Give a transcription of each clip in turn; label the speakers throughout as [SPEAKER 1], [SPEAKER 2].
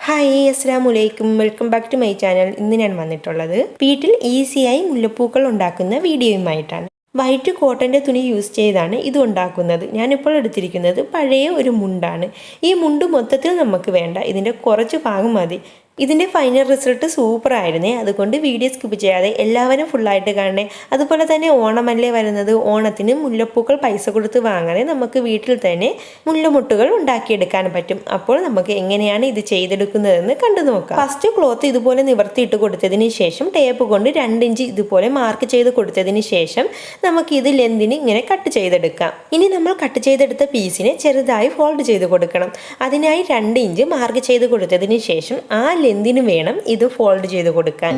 [SPEAKER 1] Hi അസ്സലാമലൈക്കും, welcome back to my channel. ഇന്ന് ഞാൻ വന്നിട്ടുള്ളത് വീട്ടിൽ ഈസിയായി മുല്ലപ്പൂക്കൾ ഉണ്ടാക്കുന്ന വീഡിയോയുമായിട്ടാണ്. വൈറ്റ് കോട്ടൻ്റെ തുണി യൂസ് ചെയ്താണ് ഇത് ഉണ്ടാക്കുന്നത്. ഞാനിപ്പോൾ എടുത്തിരിക്കുന്നത് പഴയ ഒരു മുണ്ടാണ്. ഈ മുണ്ട് മൊത്തത്തിൽ നമുക്ക് വേണ്ട, ഇതിൻ്റെ കുറച്ച് ഭാഗം മതി. ഇതിൻ്റെ ഫൈനൽ റിസൾട്ട് സൂപ്പർ ആയിരുന്നേ. അതുകൊണ്ട് വീഡിയോ സ്കിപ്പ് ചെയ്യാതെ എല്ലാവരും ഫുള്ളായിട്ട് കാണണേ. അതുപോലെ തന്നെ ഓണമല്ലേ വരുന്നത്, ഓണത്തിന് മുല്ലപ്പൂക്കൾ പൈസ കൊടുത്ത് വാങ്ങാതെ നമുക്ക് വീട്ടിൽ തന്നെ മുല്ലമുട്ടുകൾ ഉണ്ടാക്കിയെടുക്കാൻ പറ്റും. അപ്പോൾ നമുക്ക് എങ്ങനെയാണ് ഇത് ചെയ്തെടുക്കുന്നതെന്ന് കണ്ടു നോക്കാം. ഫസ്റ്റ് ക്ലോത്ത് ഇതുപോലെ നിവർത്തിയിട്ട് കൊടുത്തതിന് ശേഷം ടേപ്പ് കൊണ്ട് 2 ഇഞ്ച് ഇതുപോലെ മാർക്ക് ചെയ്ത് കൊടുത്തതിന് ശേഷം നമുക്ക് ഇത് ലെന്തിന് ഇങ്ങനെ കട്ട് ചെയ്തെടുക്കാം. ഇനി നമ്മൾ കട്ട് ചെയ്തെടുത്ത പീസിനെ ചെറുതായി ഫോൾഡ് ചെയ്ത് കൊടുക്കണം. അതിനായി 2 ഇഞ്ച് മാർക്ക് ചെയ്ത് കൊടുത്തതിന് ശേഷം ആ ലെന്തിന് വേണം ഇത് ഫോൾഡ് ചെയ്ത് കൊടുക്കാൻ.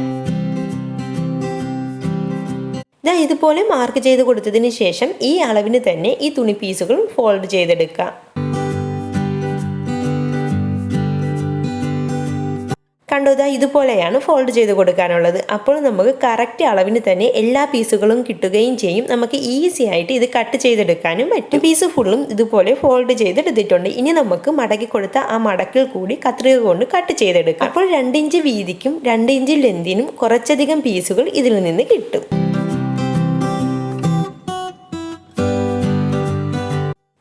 [SPEAKER 1] ഇതുപോലെ മാർക്ക് ചെയ്ത് കൊടുത്തതിന് ശേഷം ഈ അളവിന് തന്നെ ഈ തുണി പീസുകൾ ഫോൾഡ് ചെയ്തെടുക്കാം. കണ്ടോ, ഇതുപോലെയാണ് ഫോൾഡ് ചെയ്ത് കൊടുക്കാനുള്ളത്. അപ്പോൾ നമുക്ക് കറക്റ്റ് അളവിന് തന്നെ എല്ലാ പീസുകളും കിട്ടുകയും ചെയ്യും. നമുക്ക് ഈസി ആയിട്ട് ഇത് കട്ട് ചെയ്തെടുക്കാനും പറ്റും. പീസ് ഫുള്ളും ഇതുപോലെ ഫോൾഡ് ചെയ്തെടുത്തിട്ടുണ്ട്. ഇനി നമുക്ക് മടക്കി കൊടുത്ത ആ മടക്കിൽ കൂടി കത്രിക കൊണ്ട് കട്ട് ചെയ്തെടുക്കാം. അപ്പോൾ 2 ഇഞ്ച് വീതിക്കും 2 ഇഞ്ച് ലെന്തിനും കുറച്ചധികം പീസുകൾ ഇതിൽ നിന്ന് കിട്ടും.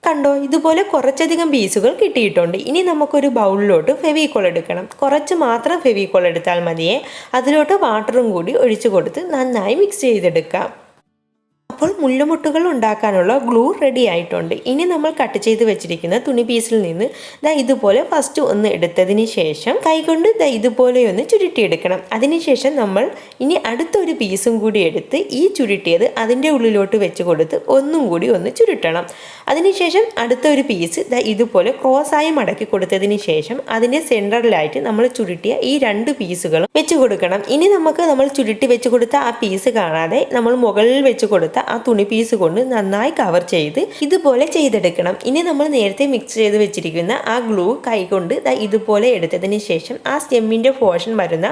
[SPEAKER 1] കണ്ടോ, ഇതുപോലെ കുറച്ചധികം പീസുകൾ കിട്ടിയിട്ടുണ്ട്. ഇനി നമുക്കൊരു ബൗളിലോട്ട് ഫെവിക്കോൾ എടുക്കണം. കുറച്ച് മാത്രം ഫെവിക്കോൾ എടുത്താൽ മതിയേ. അതിലോട്ട് വാട്ടറും കൂടി ഒഴിച്ചു കൊടുത്ത് നന്നായി മിക്സ് ചെയ്തെടുക്കാം. അപ്പോൾ മുല്ലമുട്ടുകൾ ഉണ്ടാക്കാനുള്ള ഗ്ലൂ റെഡി ആയിട്ടുണ്ട്. ഇനി നമ്മൾ കട്ട് ചെയ്ത് വെച്ചിരിക്കുന്ന തുണി പീസിൽ നിന്ന് ഇതുപോലെ ഫസ്റ്റ് ഒന്ന് എടുത്തതിന് ശേഷം കൈകൊണ്ട് ഇതുപോലെ ഒന്ന് ചുരുട്ടിയെടുക്കണം. അതിനുശേഷം നമ്മൾ ഇനി അടുത്തൊരു പീസും കൂടി എടുത്ത് ഈ ചുരുട്ടിയത് അതിൻ്റെ ഉള്ളിലോട്ട് വെച്ച് കൊടുത്ത് ഒന്നും കൂടി ഒന്ന് ചുരുട്ടണം. അതിനുശേഷം അടുത്തൊരു പീസ് ഇതുപോലെ ക്രോസായി മടക്കി കൊടുത്തതിന് ശേഷം അതിൻ്റെ സെൻറ്ററിലായിട്ട് നമ്മൾ ചുരുട്ടിയ ഈ 2 പീസുകളും വെച്ച് കൊടുക്കണം. ഇനി നമ്മൾ ചുരുട്ടി വെച്ച് കൊടുത്ത ആ പീസ് കാണാതെ നമ്മൾ മുകളിൽ വെച്ച് കൊടുത്ത ആ തുണി പീസ് കൊണ്ട് നന്നായി കവർ ചെയ്ത് ഇതുപോലെ ചെയ്തെടുക്കണം. ഇനി നമ്മൾ നേരത്തെ മിക്സ് ചെയ്ത് വെച്ചിരിക്കുന്ന ആ ഗ്ലൂ കൈകൊണ്ട് ഇതുപോലെ എടുത്തതിന് ശേഷം ആ സ്റ്റെമ്മിൻ്റെ പോർഷൻ വരുന്ന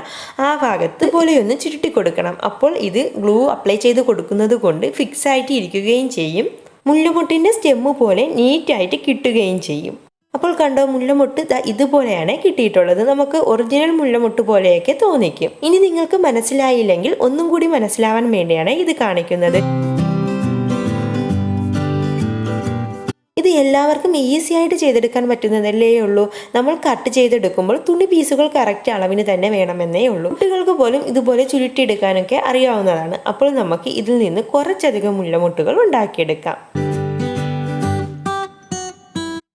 [SPEAKER 1] ആ ഭാഗത്ത് ഇതുപോലെ ഒന്ന് ചുരുട്ടി കൊടുക്കണം. അപ്പോൾ ഇത് ഗ്ലൂ അപ്ലൈ ചെയ്ത് കൊടുക്കുന്നത് കൊണ്ട് ഫിക്സ് ആയിട്ട് ഇരിക്കുകയും ചെയ്യും. മുല്ലമുട്ടിൻ്റെ സ്റ്റെമ്മ് പോലെ നീറ്റായിട്ട് കിട്ടുകയും ചെയ്യും. അപ്പോൾ കണ്ടോ, മുല്ലമുട്ട് ഇതുപോലെയാണ് കിട്ടിയിട്ടുള്ളത്. നമുക്ക് ഒറിജിനൽ മുല്ലമുട്ട് പോലെയൊക്കെ തോന്നിക്കും. ഇനി നിങ്ങൾക്ക് മനസ്സിലായില്ലെങ്കിൽ ഒന്നും കൂടി മനസ്സിലാവാൻ വേണ്ടിയാണ് ഇത് കാണിക്കുന്നത്. ഇത് എല്ലാവർക്കും ഈസി ആയിട്ട് ചെയ്തെടുക്കാൻ പറ്റുന്നതല്ലേ ഉള്ളൂ. നമ്മൾ കട്ട് ചെയ്തെടുക്കുമ്പോൾ തുണി പീസുകൾ കറക്റ്റ് അളവിന് തന്നെ വേണമെന്നേ ഉള്ളൂ. കുട്ടികൾക്ക് പോലും ഇതുപോലെ ചുരുട്ടിയെടുക്കാനൊക്കെ അറിയാവുന്നതാണ്. അപ്പോൾ നമുക്ക് ഇതിൽ നിന്ന് കുറച്ചധികം മുല്ലമുട്ടുകൾ ഉണ്ടാക്കിയെടുക്കാം.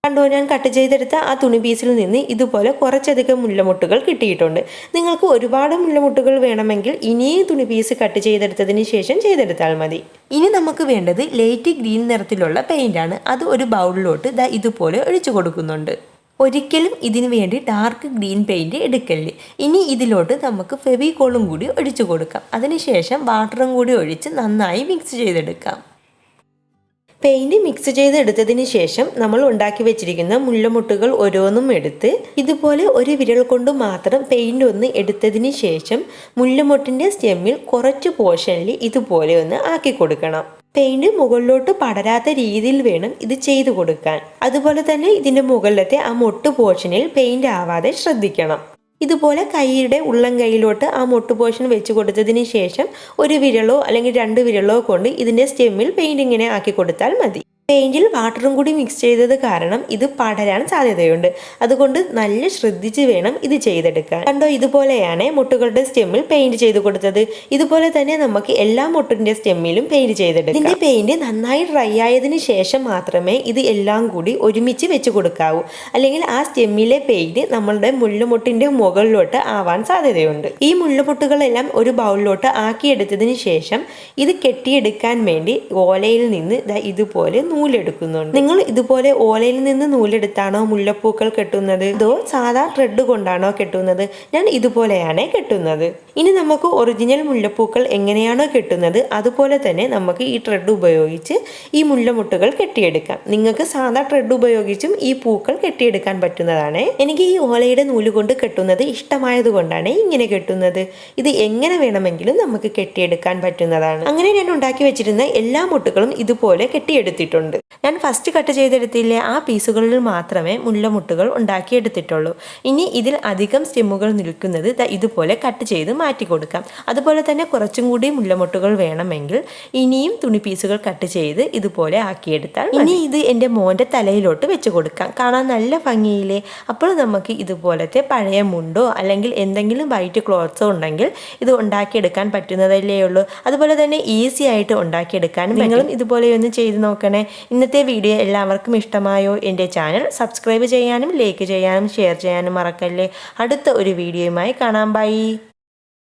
[SPEAKER 1] കണ്ടോ, ഞാൻ കട്ട് ചെയ്തെടുത്ത ആ തുണി പീസിൽ നിന്ന് ഇതുപോലെ കുറച്ചധികം മുല്ലമുട്ടുകൾ കിട്ടിയിട്ടുണ്ട്. നിങ്ങൾക്ക് ഒരുപാട് മുല്ലമുട്ടുകൾ വേണമെങ്കിൽ ഇനിയും തുണി പീസ് കട്ട് ചെയ്തെടുത്തതിന് ശേഷം ചെയ്തെടുത്താൽ മതി. ഇനി നമുക്ക് വേണ്ടത് ലൈറ്റ് ഗ്രീൻ നിറത്തിലുള്ള പെയിൻ്റാണ്. അത് ഒരു ബൗളിലോട്ട് ഇതുപോലെ ഒഴിച്ചു കൊടുക്കുന്നുണ്ട്. ഒരിക്കലും ഇതിനു വേണ്ടി ഡാർക്ക് ഗ്രീൻ പെയിൻറ് എടുക്കല്ലേ. ഇനി ഇതിലോട്ട് നമുക്ക് ഫെവിക്കോളും കൂടി ഒഴിച്ചു കൊടുക്കാം. അതിനുശേഷം വാട്ടറും കൂടി ഒഴിച്ച് നന്നായി മിക്സ് ചെയ്തെടുക്കാം. പെയിൻറ് മിക്സ് ചെയ്തെടുത്തതിന് ശേഷം നമ്മൾ ഉണ്ടാക്കി വെച്ചിരിക്കുന്ന മുല്ലമുട്ടുകൾ ഓരോന്നും എടുത്ത് ഇതുപോലെ ഒരു വിരൽ കൊണ്ട് മാത്രം പെയിൻറ് ഒന്ന് എടുത്തതിന് ശേഷം മുല്ലമുട്ടിൻ്റെ സ്റ്റെമ്മിൽ കുറച്ച് പോർഷനിൽ ഇതുപോലെ ഒന്ന് ആക്കി കൊടുക്കണം. പെയിൻറ് മുകളിലോട്ട് പടരാത്ത രീതിയിൽ വേണം ഇത് ചെയ്തു കൊടുക്കാൻ. അതുപോലെ തന്നെ ഇതിൻ്റെ മുകളിലത്തെ ആ മൊട്ട് പോർഷനിൽ പെയിൻറ് ആവാതെ ശ്രദ്ധിക്കണം. ഇതുപോലെ കൈയുടെ ഉള്ളം കൈയിലോട്ട് ആ മൊട്ട് പോർഷൻ വെച്ച് കൊടുത്തതിന് ശേഷം ഒരു വിരലോ അല്ലെങ്കിൽ 2 വിരലോ കൊണ്ട് ഇതിൻ്റെ സ്റ്റെമ്മിൽ പെയിൻറ് ഇങ്ങനെ ആക്കി കൊടുത്താൽ മതി. പെയിൻറ്റിൽ വാട്ടറും കൂടി മിക്സ് ചെയ്തത് കാരണം ഇത് പടരാൻ സാധ്യതയുണ്ട്. അതുകൊണ്ട് നല്ല ശ്രദ്ധിച്ച് വേണം ഇത് ചെയ്തെടുക്കാൻ. കണ്ടോ, ഇതുപോലെയാണ് മുട്ടുകളുടെ സ്റ്റെമ്മിൽ പെയിൻറ് ചെയ്ത് കൊടുത്തത്. ഇതുപോലെ തന്നെ നമുക്ക് എല്ലാ മുട്ടിൻ്റെ സ്റ്റെമ്മിലും പെയിൻറ് ചെയ്തെടുക്കാം. ഇതിൻ്റെ പെയിൻറ് നന്നായി ഡ്രൈ ആയതിനു ശേഷം മാത്രമേ ഇത് എല്ലാം കൂടി ഒരുമിച്ച് വെച്ച് കൊടുക്കാവൂ. അല്ലെങ്കിൽ ആ സ്റ്റെമ്മിലെ പെയിൻറ് നമ്മളുടെ മുല്ലമുട്ടിൻ്റെ മുകളിലോട്ട് ആവാൻ സാധ്യതയുണ്ട്. ഈ മുല്ലമുട്ടുകളെല്ലാം ഒരു ബൗളിലോട്ട് ആക്കിയെടുത്തതിന് ശേഷം ഇത് കെട്ടിയെടുക്കാൻ വേണ്ടി ഓലയിൽ നിന്ന് ഇതുപോലെ നൂലെടുക്കുന്നുണ്ട്. നിങ്ങൾ ഇതുപോലെ ഓലയിൽ നിന്ന് നൂലെടുത്താണോ മുല്ലപ്പൂക്കൾ കെട്ടുന്നത്, അതോ സാധാ ത്രെഡ് കൊണ്ടാണോ കെട്ടുന്നത്? ഞാൻ ഇതുപോലെയാണ് കെട്ടുന്നത്. ഇനി നമുക്ക് ഒറിജിനൽ മുല്ലപ്പൂക്കൾ എങ്ങനെയാണോ കെട്ടുന്നത് അതുപോലെ തന്നെ നമുക്ക് ഈ ത്രെഡ് ഉപയോഗിച്ച് ഈ മുല്ലമുട്ടുകൾ കെട്ടിയെടുക്കാം. നിങ്ങൾക്ക് സാധാ ത്രെഡ് ഉപയോഗിച്ചും ഈ പൂക്കൾ കെട്ടിയെടുക്കാൻ പറ്റുന്നതാണ്. എനിക്ക് ഈ ഓലയുടെ നൂല് കൊണ്ട് കെട്ടുന്നത് ഇഷ്ടമായത് കൊണ്ടാണ് ഇങ്ങനെ കെട്ടുന്നത്. ഇത് എങ്ങനെ വേണമെങ്കിലും നമുക്ക് കെട്ടിയെടുക്കാൻ പറ്റുന്നതാണ്. അങ്ങനെ ഞാൻ ഉണ്ടാക്കി വെച്ചിരുന്ന എല്ലാ മുട്ടുകളും ഇതുപോലെ കെട്ടിയെടുത്തിട്ടുണ്ട്. കിട്ടിയിട്ടുണ്ട്. ഞാൻ ഫസ്റ്റ് കട്ട് ചെയ്തെടുത്തില്ലേ ആ പീസുകളിൽ മാത്രമേ മുല്ലമുട്ടുകൾ ഉണ്ടാക്കിയെടുത്തിട്ടുള്ളൂ. ഇനി ഇതിൽ അധികം സ്റ്റെമ്മുകൾ നിൽക്കുന്നത് ഇതുപോലെ കട്ട് ചെയ്ത് മാറ്റി കൊടുക്കാം. അതുപോലെ തന്നെ കുറച്ചും കൂടി മുല്ലമുട്ടുകൾ വേണമെങ്കിൽ ഇനിയും തുണി പീസുകൾ കട്ട് ചെയ്ത് ഇതുപോലെ ആക്കിയെടുത്താൽ ഇനി ഇത് എൻ്റെ മോൻ്റെ തലയിലോട്ട് വെച്ച് കൊടുക്കാം. കാണാൻ നല്ല ഭംഗിയില്ലേ? അപ്പോൾ നമുക്ക് ഇതുപോലത്തെ പഴയ മുണ്ടോ അല്ലെങ്കിൽ എന്തെങ്കിലും വൈറ്റ് ക്ലോത്ത്സോ ഉണ്ടെങ്കിൽ ഇത് ഉണ്ടാക്കിയെടുക്കാൻ പറ്റുന്നതല്ലേ ഉള്ളൂ. അതുപോലെ തന്നെ ഈസി ആയിട്ട് ഉണ്ടാക്കിയെടുക്കാനും നിങ്ങളും ഇതുപോലെ ഒന്ന് ചെയ്ത് നോക്കണേ. ഇന്നത്തെ വീഡിയോ എല്ലാവർക്കും ഇഷ്ടമായോ? എൻ്റെ ചാനൽ സബ്സ്ക്രൈബ് ചെയ്യാനും ലൈക്ക് ചെയ്യാനും ഷെയർ ചെയ്യാനും മറക്കല്ലേ. അടുത്ത ഒരു വീഡിയോയുമായി കാണാം. ബൈ.